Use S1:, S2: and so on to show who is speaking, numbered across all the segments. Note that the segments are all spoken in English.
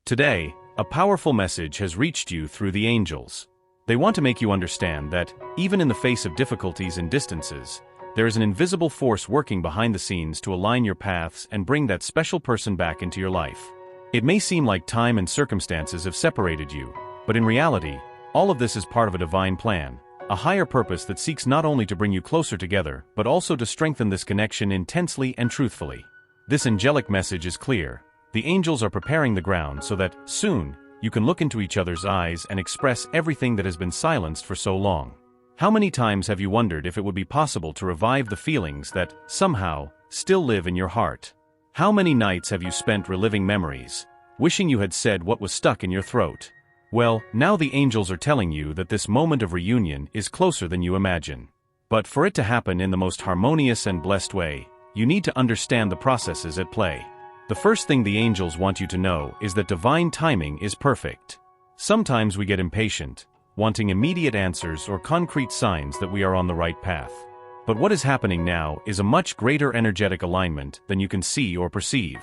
S1: Today, a powerful message has reached you through the angels. They want to make you understand that, even in the face of difficulties and distances, there is an invisible force working behind the scenes to align your paths and bring that special person back into your life. It may seem like time and circumstances have separated you, but in reality, all of this is part of a divine plan, a higher purpose that seeks not only to bring you closer together, but also to strengthen this connection intensely and truthfully. This angelic message is clear. The angels are preparing the ground so that, soon, you can look into each other's eyes and express everything that has been silenced for so long. How many times have you wondered if it would be possible to revive the feelings that, somehow, still live in your heart? How many nights have you spent reliving memories, wishing you had said what was stuck in your throat? Well, now the angels are telling you that this moment of reunion is closer than you imagine. But for it to happen in the most harmonious and blessed way, you need to understand the processes at play. The first thing the angels want you to know is that divine timing is perfect. Sometimes we get impatient, wanting immediate answers or concrete signs that we are on the right path. But what is happening now is a much greater energetic alignment than you can see or perceive.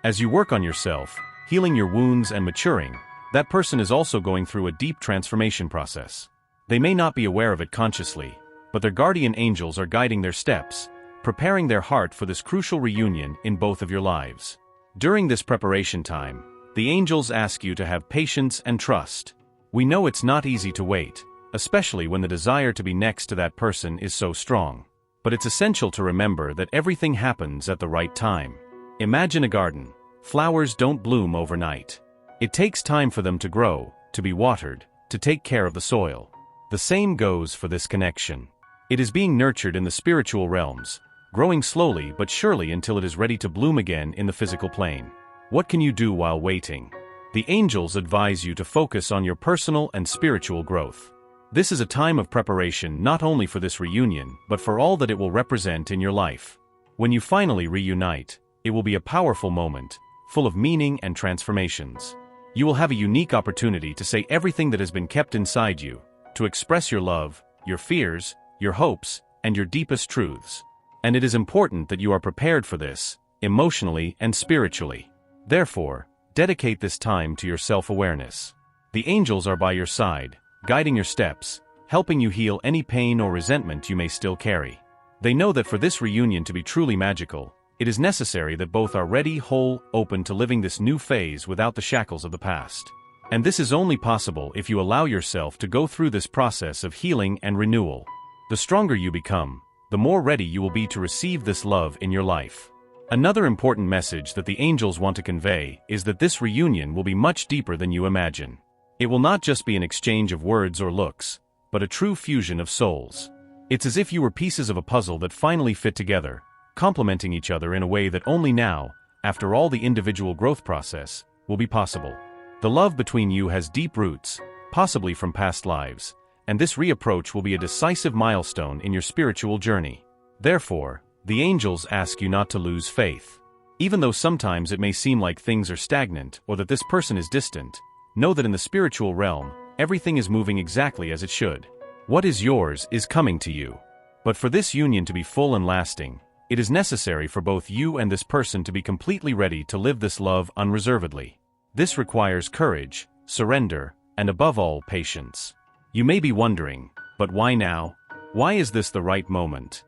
S1: As you work on yourself, healing your wounds and maturing, that person is also going through a deep transformation process. They may not be aware of it consciously, but their guardian angels are guiding their steps, preparing their heart for this crucial reunion in both of your lives. During this preparation time, the angels ask you to have patience and trust. We know it's not easy to wait, especially when the desire to be next to that person is so strong. But it's essential to remember that everything happens at the right time. Imagine a garden. Flowers don't bloom overnight. It takes time for them to grow, to be watered, to take care of the soil. The same goes for this connection. It is being nurtured in the spiritual realms, growing slowly but surely until it is ready to bloom again in the physical plane. What can you do while waiting? The angels advise you to focus on your personal and spiritual growth. This is a time of preparation not only for this reunion, but for all that it will represent in your life. When you finally reunite, it will be a powerful moment, full of meaning and transformations. You will have a unique opportunity to say everything that has been kept inside you, to express your love, your fears, your hopes, and your deepest truths. And it is important that you are prepared for this, emotionally and spiritually. Therefore, dedicate this time to your self-awareness. The angels are by your side, guiding your steps, helping you heal any pain or resentment you may still carry. They know that for this reunion to be truly magical, it is necessary that both are ready, whole, open to living this new phase without the shackles of the past. And this is only possible if you allow yourself to go through this process of healing and renewal. The stronger you become, the more ready you will be to receive this love in your life. Another important message that the angels want to convey is that this reunion will be much deeper than you imagine. It will not just be an exchange of words or looks, but a true fusion of souls. It's as if you were pieces of a puzzle that finally fit together, complementing each other in a way that only now, after all the individual growth process, will be possible. The love between you has deep roots, possibly from past lives, and this reapproach will be a decisive milestone in your spiritual journey. Therefore, the angels ask you not to lose faith. Even though sometimes it may seem like things are stagnant or that this person is distant, know that in the spiritual realm, everything is moving exactly as it should. What is yours is coming to you. But for this union to be full and lasting, it is necessary for both you and this person to be completely ready to live this love unreservedly. This requires courage, surrender, and above all, patience. You may be wondering, but why now? Why is this the right moment?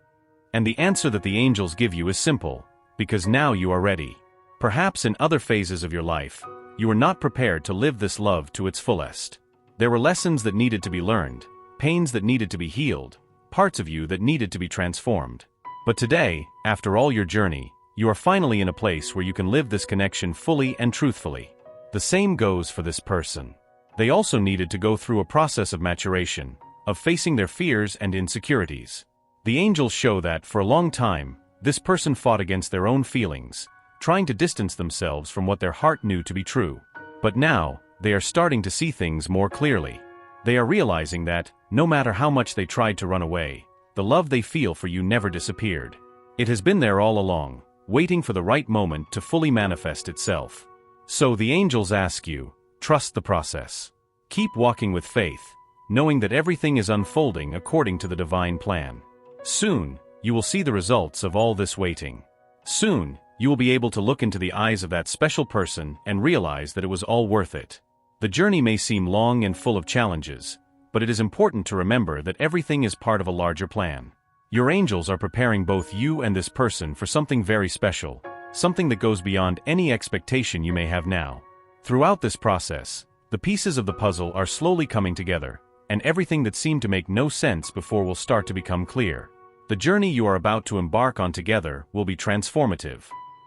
S1: And the answer that the angels give you is simple, because now you are ready. Perhaps in other phases of your life, you were not prepared to live this love to its fullest. There were lessons that needed to be learned, pains that needed to be healed, parts of you that needed to be transformed. But today, after all your journey, you are finally in a place where you can live this connection fully and truthfully. The same goes for this person. They also needed to go through a process of maturation, of facing their fears and insecurities. The angels show that, for a long time, this person fought against their own feelings, trying to distance themselves from what their heart knew to be true. But now, they are starting to see things more clearly. They are realizing that, no matter how much they tried to run away, the love they feel for you never disappeared. It has been there all along, waiting for the right moment to fully manifest itself. So the angels ask you, trust the process. Keep walking with faith, knowing that everything is unfolding according to the divine plan. Soon, you will see the results of all this waiting. Soon, you will be able to look into the eyes of that special person and realize that it was all worth it. The journey may seem long and full of challenges, but it is important to remember that everything is part of a larger plan. Your angels are preparing both you and this person for something very special, something that goes beyond any expectation you may have now. Throughout this process, the pieces of the puzzle are slowly coming together, and everything that seemed to make no sense before will start to become clear. The journey you are about to embark on together will be transformative.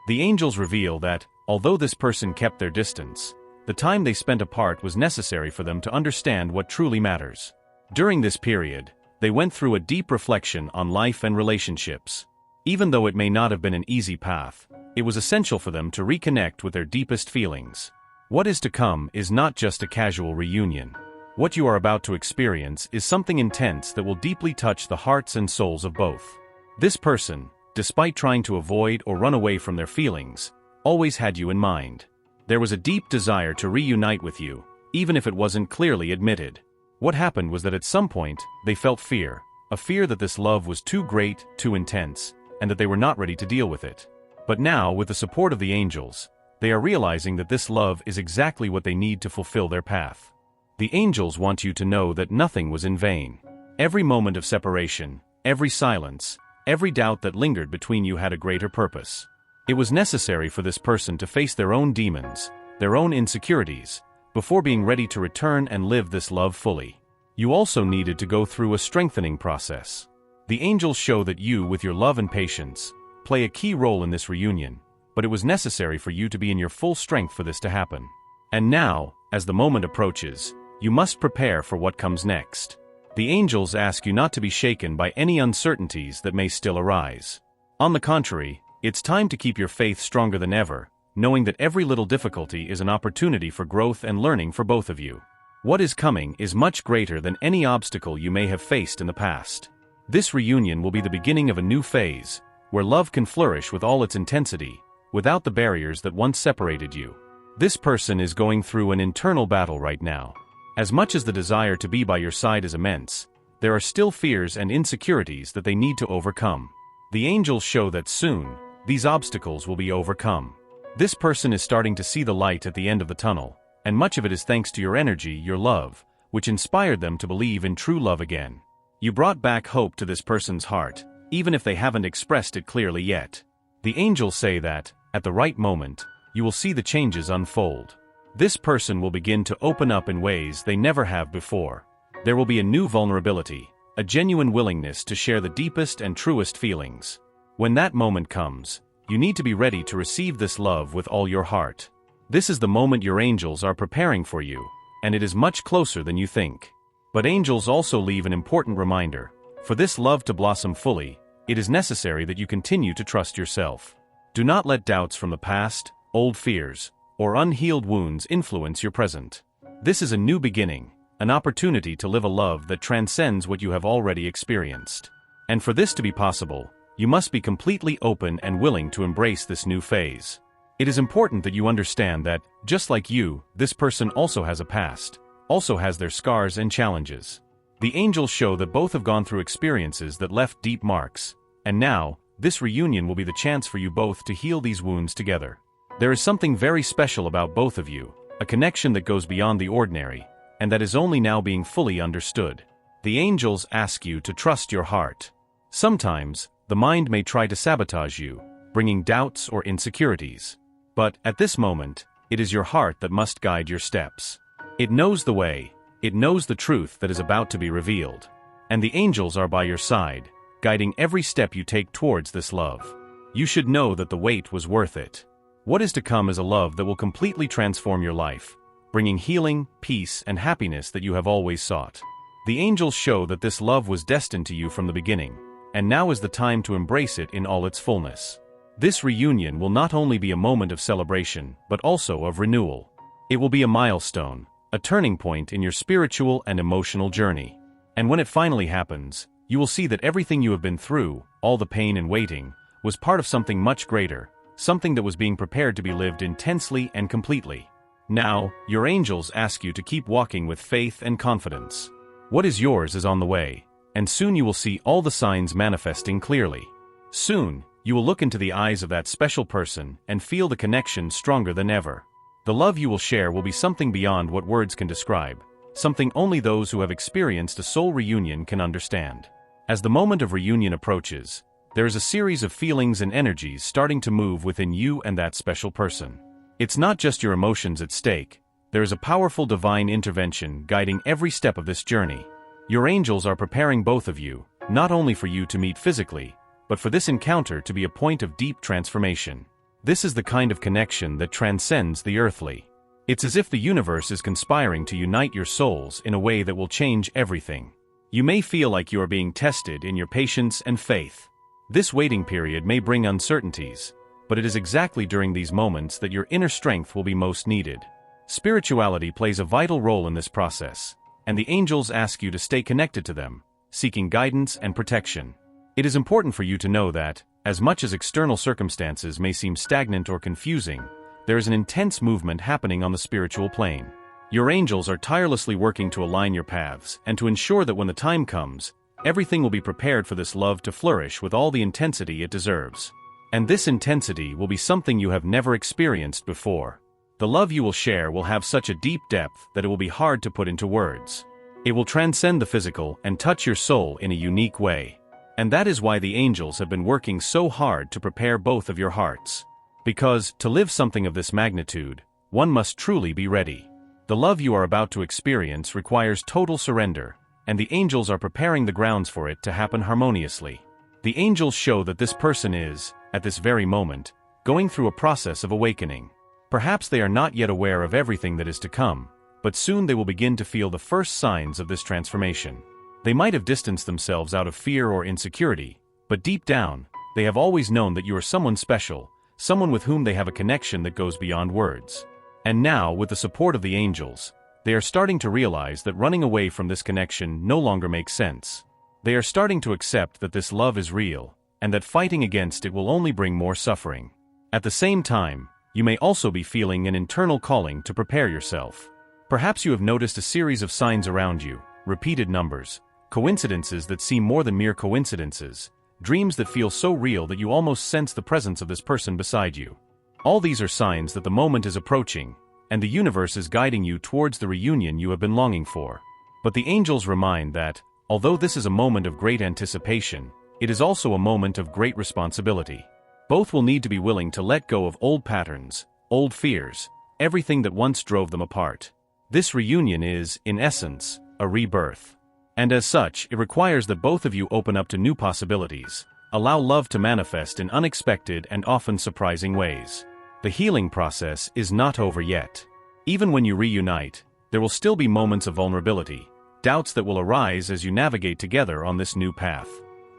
S1: The angels reveal that, although this person kept their distance, the time they spent apart was necessary for them to understand what truly matters. During this period, they went through a deep reflection on life and relationships. Even though it may not have been an easy path, it was essential for them to reconnect with their deepest feelings. What is to come is not just a casual reunion. What you are about to experience is something intense that will deeply touch the hearts and souls of both. This person, despite trying to avoid or run away from their feelings, always had you in mind. There was a deep desire to reunite with you, even if it wasn't clearly admitted. What happened was that at some point, they felt fear, a fear that this love was too great, too intense, and that they were not ready to deal with it. But now, with the support of the angels, they are realizing that this love is exactly what they need to fulfill their path. The angels want you to know that nothing was in vain. Every moment of separation, every silence, every doubt that lingered between you had a greater purpose. It was necessary for this person to face their own demons, their own insecurities, before being ready to return and live this love fully. You also needed to go through a strengthening process. The angels show that you, with your love and patience, play a key role in this reunion, but it was necessary for you to be in your full strength for this to happen. And now, as the moment approaches, you must prepare for what comes next. The angels ask you not to be shaken by any uncertainties that may still arise. On the contrary, it's time to keep your faith stronger than ever, knowing that every little difficulty is an opportunity for growth and learning for both of you. What is coming is much greater than any obstacle you may have faced in the past. This reunion will be the beginning of a new phase, where love can flourish with all its intensity, without the barriers that once separated you. This person is going through an internal battle right now. As much as the desire to be by your side is immense, there are still fears and insecurities that they need to overcome. The angels show that soon, these obstacles will be overcome. This person is starting to see the light at the end of the tunnel, and much of it is thanks to your energy, your love, which inspired them to believe in true love again. You brought back hope to this person's heart, even if they haven't expressed it clearly yet. The angels say that, at the right moment, you will see the changes unfold. This person will begin to open up in ways they never have before. There will be a new vulnerability, a genuine willingness to share the deepest and truest feelings. When that moment comes, you need to be ready to receive this love with all your heart. This is the moment your angels are preparing for you, and it is much closer than you think. But angels also leave an important reminder. For this love to blossom fully, it is necessary that you continue to trust yourself. Do not let doubts from the past, old fears, or unhealed wounds influence your present. This is a new beginning, an opportunity to live a love that transcends what you have already experienced. And for this to be possible, you must be completely open and willing to embrace this new phase. It is important that you understand that, just like you, this person also has a past, also has their scars and challenges. The angels show that both have gone through experiences that left deep marks, and now, this reunion will be the chance for you both to heal these wounds together. There is something very special about both of you, a connection that goes beyond the ordinary, and that is only now being fully understood. The angels ask you to trust your heart. Sometimes, the mind may try to sabotage you, bringing doubts or insecurities. But, at this moment, it is your heart that must guide your steps. It knows the way, it knows the truth that is about to be revealed. And the angels are by your side, guiding every step you take towards this love. You should know that the wait was worth it. What is to come is a love that will completely transform your life, bringing healing, peace, and happiness that you have always sought. The angels show that this love was destined to you from the beginning, and now is the time to embrace it in all its fullness. This reunion will not only be a moment of celebration, but also of renewal. It will be a milestone, a turning point in your spiritual and emotional journey. And when it finally happens, you will see that everything you have been through, all the pain and waiting, was part of something much greater, something that was being prepared to be lived intensely and completely. Now, your angels ask you to keep walking with faith and confidence. What is yours is on the way, and soon you will see all the signs manifesting clearly. Soon, you will look into the eyes of that special person and feel the connection stronger than ever. The love you will share will be something beyond what words can describe, something only those who have experienced a soul reunion can understand. As the moment of reunion approaches, there is a series of feelings and energies starting to move within you and that special person. It's not just your emotions at stake. There is a powerful divine intervention guiding every step of this journey. Your angels are preparing both of you, not only for you to meet physically, but for this encounter to be a point of deep transformation. This is the kind of connection that transcends the earthly. It's as if the universe is conspiring to unite your souls in a way that will change everything. You may feel like you are being tested in your patience and faith. This waiting period may bring uncertainties, but it is exactly during these moments that your inner strength will be most needed. Spirituality plays a vital role in this process, and the angels ask you to stay connected to them, seeking guidance and protection. It is important for you to know that, as much as external circumstances may seem stagnant or confusing, there is an intense movement happening on the spiritual plane. Your angels are tirelessly working to align your paths and to ensure that when the time comes, everything will be prepared for this love to flourish with all the intensity it deserves. And this intensity will be something you have never experienced before. The love you will share will have such a deep depth that it will be hard to put into words. It will transcend the physical and touch your soul in a unique way. And that is why the angels have been working so hard to prepare both of your hearts. Because, to live something of this magnitude, one must truly be ready. The love you are about to experience requires total surrender, and the angels are preparing the grounds for it to happen harmoniously. The angels show that this person is, at this very moment, going through a process of awakening. Perhaps they are not yet aware of everything that is to come, but soon they will begin to feel the first signs of this transformation. They might have distanced themselves out of fear or insecurity, but deep down, they have always known that you are someone special, someone with whom they have a connection that goes beyond words. And now, with the support of the angels, they are starting to realize that running away from this connection no longer makes sense. They are starting to accept that this love is real, and that fighting against it will only bring more suffering. At the same time, you may also be feeling an internal calling to prepare yourself. Perhaps you have noticed a series of signs around you, repeated numbers, coincidences that seem more than mere coincidences, dreams that feel so real that you almost sense the presence of this person beside you. All these are signs that the moment is approaching, and the universe is guiding you towards the reunion you have been longing for. But the angels remind that, although this is a moment of great anticipation, it is also a moment of great responsibility. Both will need to be willing to let go of old patterns, old fears, everything that once drove them apart. This reunion is, in essence, a rebirth. And as such, it requires that both of you open up to new possibilities, allow love to manifest in unexpected and often surprising ways. The healing process is not over yet. Even when you reunite, there will still be moments of vulnerability, doubts that will arise as you navigate together on this new path.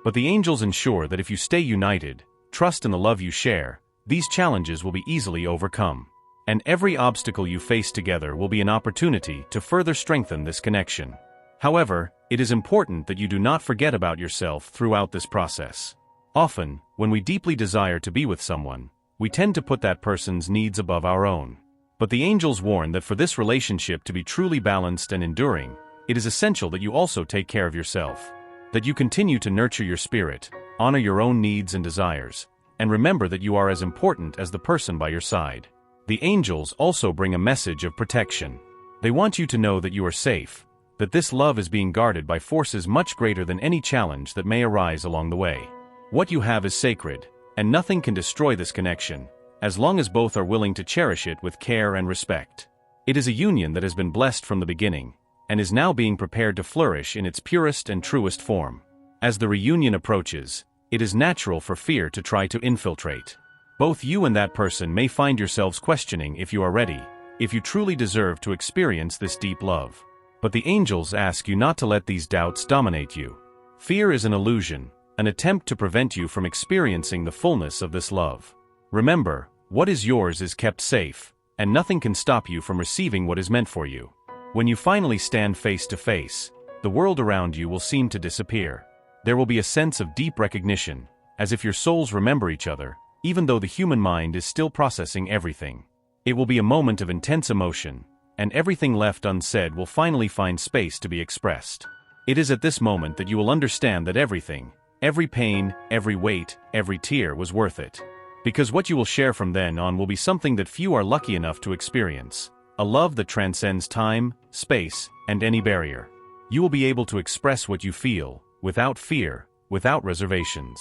S1: But the angels ensure that if you stay united, trust in the love you share, these challenges will be easily overcome. And every obstacle you face together will be an opportunity to further strengthen this connection. However, it is important that you do not forget about yourself throughout this process. Often, when we deeply desire to be with someone, we tend to put that person's needs above our own. But the angels warn that for this relationship to be truly balanced and enduring, it is essential that you also take care of yourself. That you continue to nurture your spirit, honor your own needs and desires, and remember that you are as important as the person by your side. The angels also bring a message of protection. They want you to know that you are safe, that this love is being guarded by forces much greater than any challenge that may arise along the way. What you have is sacred, and nothing can destroy this connection, as long as both are willing to cherish it with care and respect. It is a union that has been blessed from the beginning, and is now being prepared to flourish in its purest and truest form. As the reunion approaches, it is natural for fear to try to infiltrate. Both you and that person may find yourselves questioning if you are ready, if you truly deserve to experience this deep love. But the angels ask you not to let these doubts dominate you. Fear is an illusion, an attempt to prevent you from experiencing the fullness of this love. Remember, what is yours is kept safe, and nothing can stop you from receiving what is meant for you. When you finally stand face to face, the world around you will seem to disappear. There will be a sense of deep recognition, as if your souls remember each other, even though the human mind is still processing everything. It will be a moment of intense emotion, and everything left unsaid will finally find space to be expressed. It is at this moment that you will understand that everything every pain, every weight, every tear was worth it. Because what you will share from then on will be something that few are lucky enough to experience. A love that transcends time, space, and any barrier. You will be able to express what you feel, without fear, without reservations.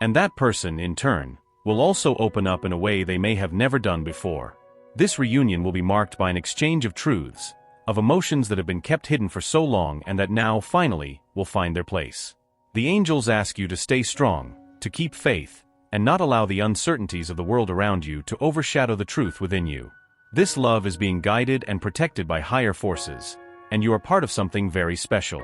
S1: And that person, in turn, will also open up in a way they may have never done before. This reunion will be marked by an exchange of truths, of emotions that have been kept hidden for so long and that now, finally, will find their place. The angels ask you to stay strong, to keep faith, and not allow the uncertainties of the world around you to overshadow the truth within you. This love is being guided and protected by higher forces, and you are part of something very special.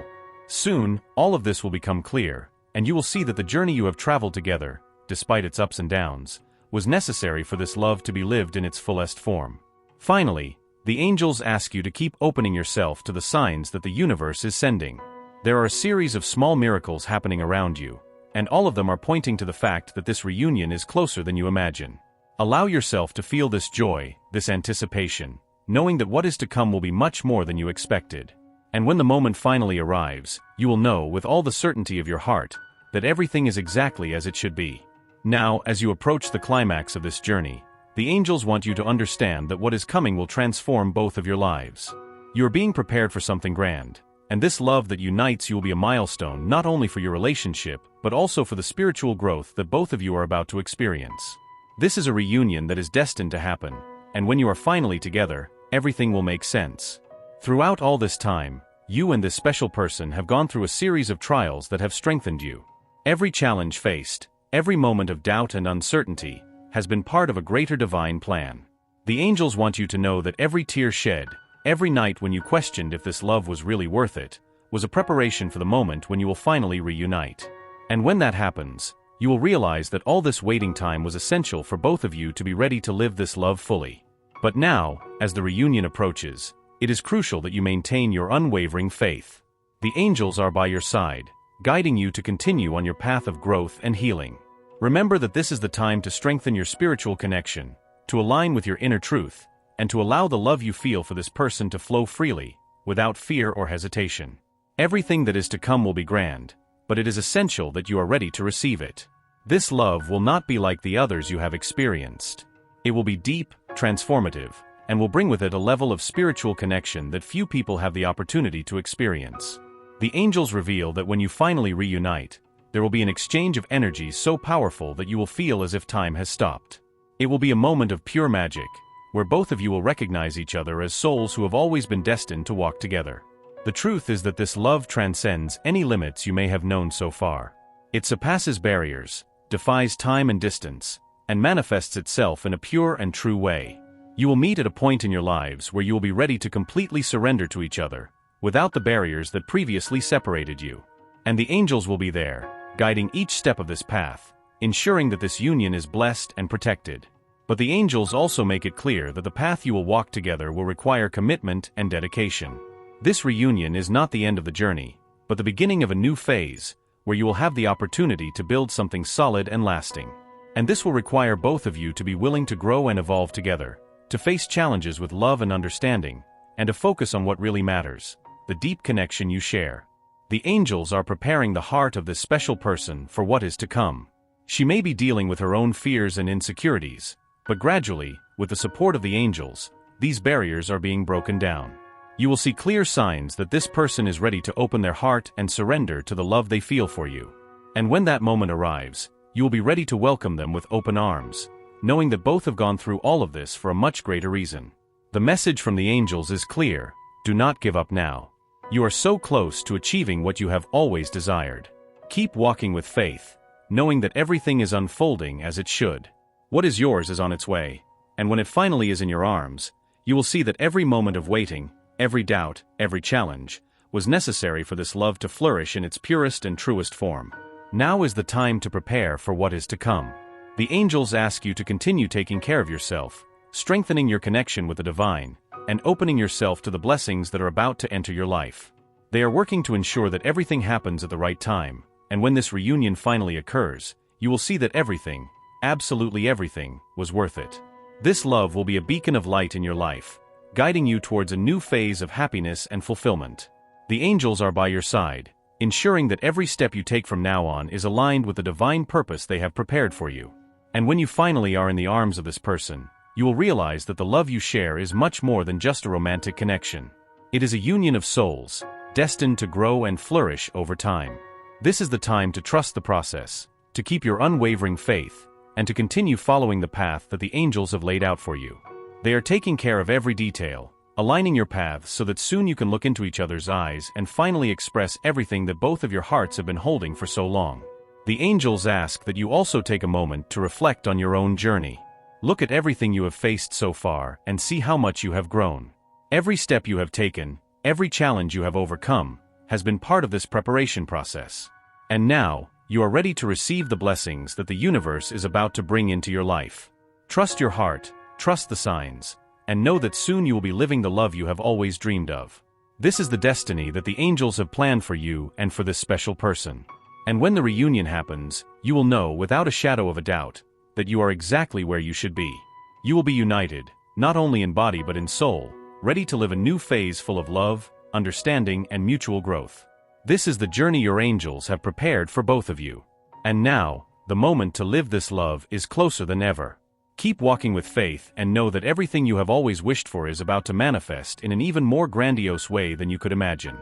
S1: Soon, all of this will become clear, and you will see that the journey you have traveled together, despite its ups and downs, was necessary for this love to be lived in its fullest form. Finally, the angels ask you to keep opening yourself to the signs that the universe is sending. There are a series of small miracles happening around you, and all of them are pointing to the fact that this reunion is closer than you imagine. Allow yourself to feel this joy, this anticipation, knowing that what is to come will be much more than you expected. And when the moment finally arrives, you will know with all the certainty of your heart that everything is exactly as it should be. Now, as you approach the climax of this journey, the angels want you to understand that what is coming will transform both of your lives. You are being prepared for something grand, and this love that unites you will be a milestone not only for your relationship, but also for the spiritual growth that both of you are about to experience. This is a reunion that is destined to happen, and when you are finally together, everything will make sense. Throughout all this time, you and this special person have gone through a series of trials that have strengthened you. Every challenge faced, every moment of doubt and uncertainty, has been part of a greater divine plan. The angels want you to know that every tear shed, every night when you questioned if this love was really worth it, was a preparation for the moment when you will finally reunite. And when that happens, you will realize that all this waiting time was essential for both of you to be ready to live this love fully. But now, as the reunion approaches, it is crucial that you maintain your unwavering faith. The angels are by your side, guiding you to continue on your path of growth and healing. Remember that this is the time to strengthen your spiritual connection, to align with your inner truth, and to allow the love you feel for this person to flow freely, without fear or hesitation. Everything that is to come will be grand, but it is essential that you are ready to receive it. This love will not be like the others you have experienced. It will be deep, transformative, and will bring with it a level of spiritual connection that few people have the opportunity to experience. The angels reveal that when you finally reunite, there will be an exchange of energies so powerful that you will feel as if time has stopped. It will be a moment of pure magic, where both of you will recognize each other as souls who have always been destined to walk together. The truth is that this love transcends any limits you may have known so far. It surpasses barriers, defies time and distance, and manifests itself in a pure and true way. You will meet at a point in your lives where you will be ready to completely surrender to each other, without the barriers that previously separated you. And the angels will be there, guiding each step of this path, ensuring that this union is blessed and protected. But the angels also make it clear that the path you will walk together will require commitment and dedication. This reunion is not the end of the journey, but the beginning of a new phase, where you will have the opportunity to build something solid and lasting. And this will require both of you to be willing to grow and evolve together, to face challenges with love and understanding, and to focus on what really matters, the deep connection you share. The angels are preparing the heart of this special person for what is to come. She may be dealing with her own fears and insecurities, but gradually, with the support of the angels, these barriers are being broken down. You will see clear signs that this person is ready to open their heart and surrender to the love they feel for you. And when that moment arrives, you will be ready to welcome them with open arms, knowing that both have gone through all of this for a much greater reason. The message from the angels is clear: do not give up now. You are so close to achieving what you have always desired. Keep walking with faith, knowing that everything is unfolding as it should. What is yours is on its way, and when it finally is in your arms, you will see that every moment of waiting, every doubt, every challenge, was necessary for this love to flourish in its purest and truest form. Now is the time to prepare for what is to come. The angels ask you to continue taking care of yourself, strengthening your connection with the divine, and opening yourself to the blessings that are about to enter your life. They are working to ensure that everything happens at the right time, and when this reunion finally occurs, you will see that everything, absolutely everything, was worth it. This love will be a beacon of light in your life, guiding you towards a new phase of happiness and fulfillment. The angels are by your side, ensuring that every step you take from now on is aligned with the divine purpose they have prepared for you. And when you finally are in the arms of this person, you will realize that the love you share is much more than just a romantic connection. It is a union of souls, destined to grow and flourish over time. This is the time to trust the process, to keep your unwavering faith, and to continue following the path that the angels have laid out for you. They are taking care of every detail, aligning your paths so that soon you can look into each other's eyes and finally express everything that both of your hearts have been holding for so long. The angels ask that you also take a moment to reflect on your own journey. Look at everything you have faced so far and see how much you have grown. Every step you have taken, every challenge you have overcome, has been part of this preparation process. And now, you are ready to receive the blessings that the universe is about to bring into your life. Trust your heart, trust the signs, and know that soon you will be living the love you have always dreamed of. This is the destiny that the angels have planned for you and for this special person. And when the reunion happens, you will know without a shadow of a doubt that you are exactly where you should be. You will be united, not only in body but in soul, ready to live a new phase full of love, understanding, and mutual growth. This is the journey your angels have prepared for both of you. And now, the moment to live this love is closer than ever. Keep walking with faith and know that everything you have always wished for is about to manifest in an even more grandiose way than you could imagine.